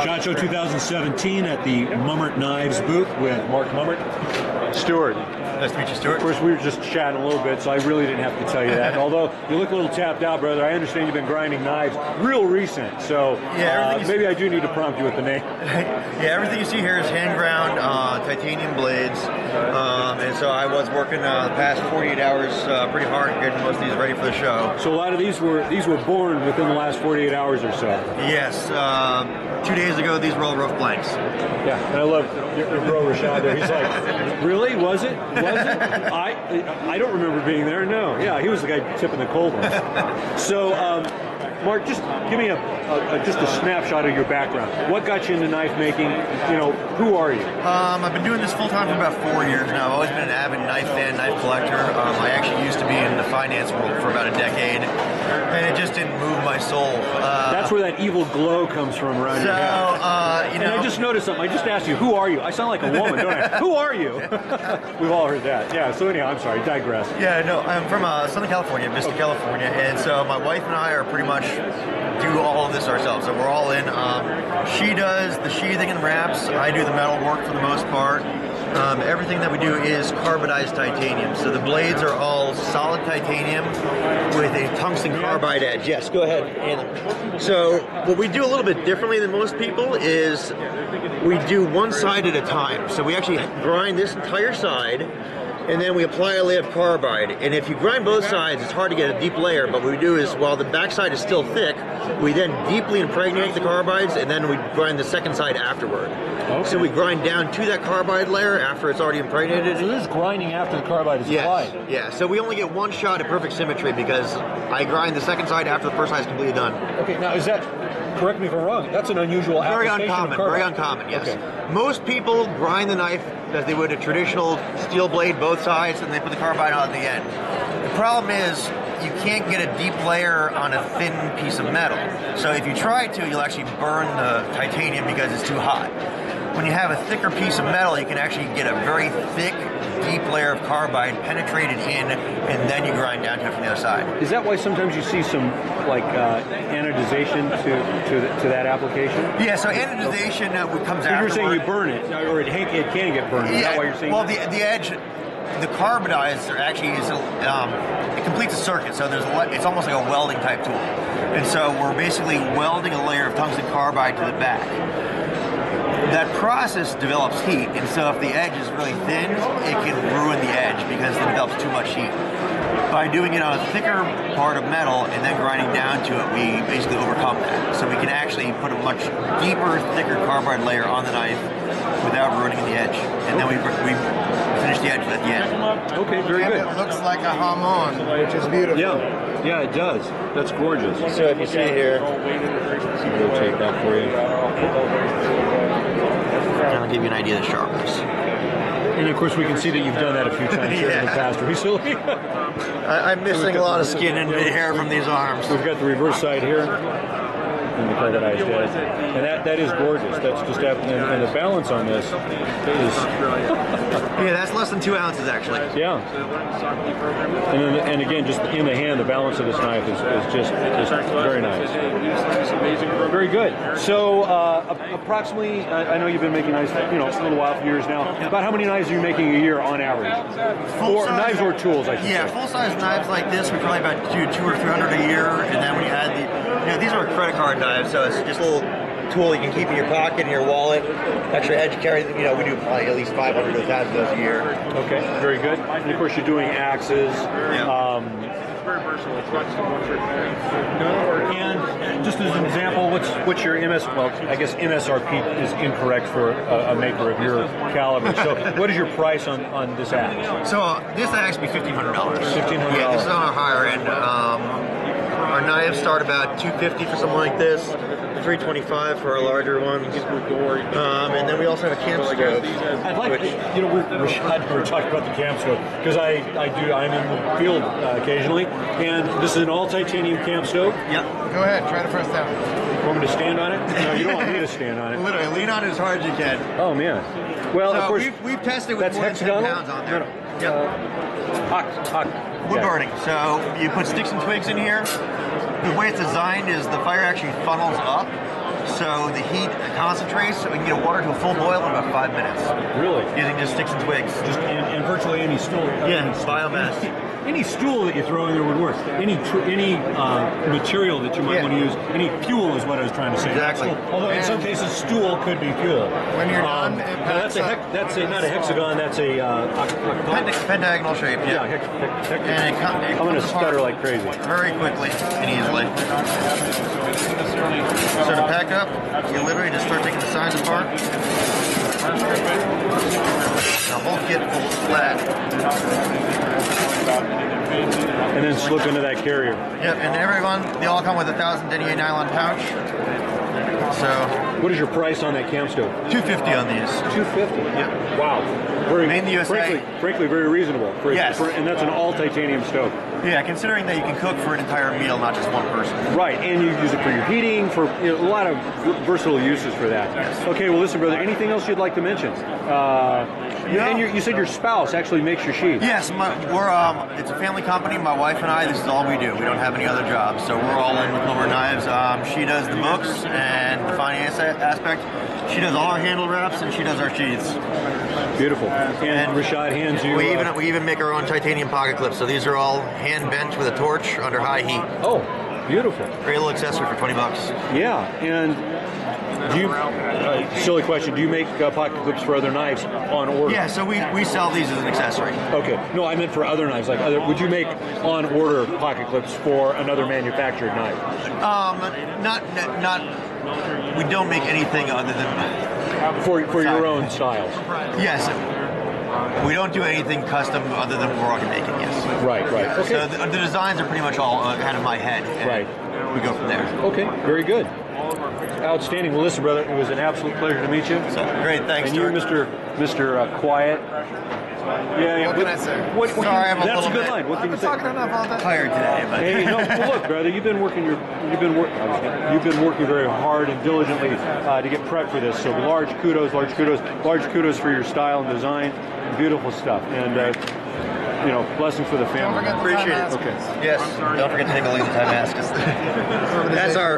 SHOT Show 2017 at the Mummert Knives booth with Mark Mummert. Stuart. Nice to meet you, Stuart. Of course, we were just chatting a little bit, so I really didn't have to tell you that. Although you look a little tapped out, brother. I understand you've been grinding knives real recent, so maybe I do need to prompt you with the name. Yeah, everything you see here is hand ground titanium blades, and so I was working the past 48 hours pretty hard getting most of these ready for the show. So a lot of these were born within the last 48 hours or so. Yes, 2 days ago these were all rough blanks. Yeah, and I love your bro Rashad there. He's like, really? Was it? I don't remember being there. No. Yeah, he was the guy tipping the cold ones. So, Mark, just give me just a snapshot of your background. What got you into knife making? You know, who are you? I've been doing this full time for about 4 years now. I've always been an avid knife fan, knife collector. I actually used to be in the finance world for about a decade, and it just didn't move my soul. That's where that evil glow comes from around your head. You know, and I just noticed something. I just asked you, who are you? I sound like a woman, don't I? Who are you? We've all heard that. Yeah, so anyhow, I'm sorry, digress. Yeah, no, I'm from Southern California, Vista, California, and so my wife and I are pretty much do all of this ourselves. So we're all in. She does the sheathing and wraps. I do the metal work for the most part. Everything that we do is carbidized titanium. So the blades are all solid titanium with a tungsten carbide edge. Yes, go ahead, Anna. So what we do a little bit differently than most people is we do one side at a time. So we actually grind this entire side, and then we apply a layer of carbide. And if you grind both sides, it's hard to get a deep layer, but what we do is, while the backside is still thick, we then deeply impregnate the carbides, and then we grind the second side afterward. Okay. So we grind down to that carbide layer after it's already impregnated. So this is grinding after the carbide is applied? Yeah, so we only get one shot at perfect symmetry because I grind the second side after the first side is completely done. Okay, now is that, correct me if I'm wrong, that's an unusual application of carbide. Very uncommon, yes. Okay. Most people grind the knife as they would a traditional steel blade, both sides, and they put the carbide on at the end. The problem is you can't get a deep layer on a thin piece of metal. So if you try to, you'll actually burn the titanium because it's too hot. When you have a thicker piece of metal, you can actually get a very thick, deep layer of carbide penetrated in, and then you grind down to it from the other side. Is that why sometimes you see some like anodization to that application? Yeah, so anodization comes after. You're saying you burn it, or it can get burned. Is that why you're saying? Well, the edge, the carbidized actually is it completes a circuit, so it's almost like a welding type tool, and so we're basically welding a layer of tungsten carbide to the back. That process develops heat, and so if the edge is really thin, it can ruin the edge because it develops too much heat. By doing it on a thicker part of metal and then grinding down to it, we basically overcome that. So we can actually put a much deeper, thicker carbide layer on the knife without ruining the edge. And then we finish the edge at the end. Okay, very good. It looks like a hamon, which is beautiful. Yeah, it does. That's gorgeous. So if you see here, we'll take that for you. I'll give you an idea of the sharpness. And of course, we can see that you've done that a few times here in the past recently. I'm missing a lot of skin and hair from these arms. We've got the reverse side here, and the carbidized edge, and that is gorgeous. That's just and the balance on this is yeah, that's less than 2 ounces actually. Yeah. And again, just in the hand, the balance of this knife is just very nice. Very good. So approximately, I know you've been making knives, a little while, for years now. About how many knives are you making a year on average? Or knives or tools, I should say. Yeah, full-size knives like this, we probably about do 200 or 300 a year, and then when you add these are credit card knives, so it's just a little tool you can keep in your pocket, in your wallet. Extra edge carry, we do probably at least 500 to 1,000 of those a year. Okay, very good. And of course, you're doing axes. Yeah. And just as an example, what's your I guess MSRP is incorrect for a maker of your caliber. So what is your price on this axe? So this axe would be $1,500. $1,500. Yeah, this is on our higher end. Our knives start about $250 for something like this, $325 for our larger ones, and then we also have a camp stove. I'd like, we're talking about the camp stove because I'm in the field occasionally, and this is an all titanium camp stove. Yep. Go ahead, try to press down. You want me to stand on it? No, you don't want me to stand on it. Literally, lean on it as hard as you can. Oh man. Well, so of course, we've tested with more than 10 pounds on there. Wood burning. So you put sticks and twigs in here. The way it's designed is the fire actually funnels up, so the heat concentrates, so we can get water to a full boil in about 5 minutes. Really? Using just sticks and twigs. Just and virtually any stool. Yeah, biomass. Any stool that you throw in there would work. Any material that you might want to use. Any fuel is what I was trying to say. Exactly. Although in some cases, stool could be fuel. When you're done, that's not a hexagon. That's a Pentagonal shape. Yeah. And I'm going to stutter like crazy. Very quickly and easily. So to pack up, you literally just start taking the sides apart. The whole kit folds flat. And then slip into that carrier. Yep, and everyone, they all come with a 1,000 denier nylon pouch. So, what is your price on that camp stove? $250 on these. $250. Yep. Wow. Very, Made in the USA. Frankly, very reasonable. Yes. And that's an all titanium stove. Yeah, considering that you can cook for an entire meal, not just one person. Right, and you use it for your heating, for a lot of versatile uses for that. Yes. Okay, well listen, brother, anything else you'd like to mention? And you said your spouse actually makes your sheets. Yes, it's a family company. My wife and I, this is all we do. We don't have any other jobs, so we're all in with Mummert knives. She does the books and the finance aspect. She does all our handle wraps, and she does our sheets. Beautiful. And Rashad hands you... We even make our own titanium pocket clips, so these are all hand bent with a torch under high heat. Oh, beautiful. Great little accessory for $20. Yeah, and do you, silly question, do you make pocket clips for other knives on order? Yeah, so we sell these as an accessory. Okay. No, I meant for other knives. Would you make on order pocket clips for another manufactured knife? We don't make anything other than... For your own styles? Yes. We don't do anything custom other than we're already making, yes. Right. Okay. So the designs are pretty much all out of my head. Right. We go from there. Okay, very good. Outstanding. Well, listen, brother, it was an absolute pleasure to meet you. So, great, thanks, And you, Mr. Quiet. Yeah. What can I say? Sorry, I'm a that's little a good bit line. What can you say? Talking enough all day. tired today, but Hey, no. Well, look, brother, you've been working very hard and diligently to get prepped for this. So large kudos for your style and design. Beautiful stuff, and blessings for the family. Don't forget the appreciate time it. asked. Okay. yes, don't forget to take a look at the Timascus.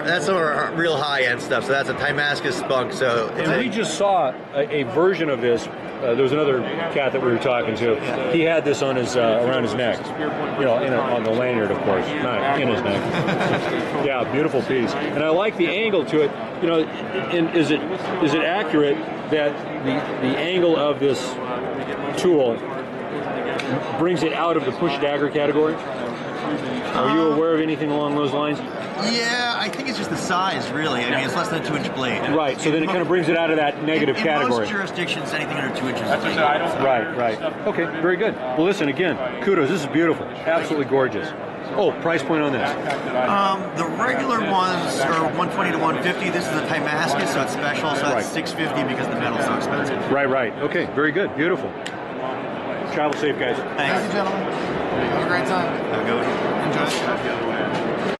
that's our real high end stuff. So that's a Timascus spunk. So it's And we just saw a version of this. There was another cat that we were talking to. He had this on his around his neck, on the lanyard, of course, not in his neck. Yeah, beautiful piece. And I like the angle to it. And is it accurate that the angle of this tool brings it out of the push dagger category? Are you aware of anything along those lines? Yeah, I think it's just the size, really. I mean, it's less than a 2-inch blade. Right, so then it kind of brings it out of that negative in category. most jurisdictions, anything under 2 inches is legal. Right. Okay, very good. Well, listen, again, kudos. This is beautiful. Absolutely gorgeous. Oh, price point on this? The regular ones are $120 to $150. This is a Timascus, so it's special, so that's $650 because the metal's so expensive. Right. Okay, very good. Beautiful. Travel safe, guys. Thanks. Thank you, gentlemen. Have a great time. Have a good one. Enjoy.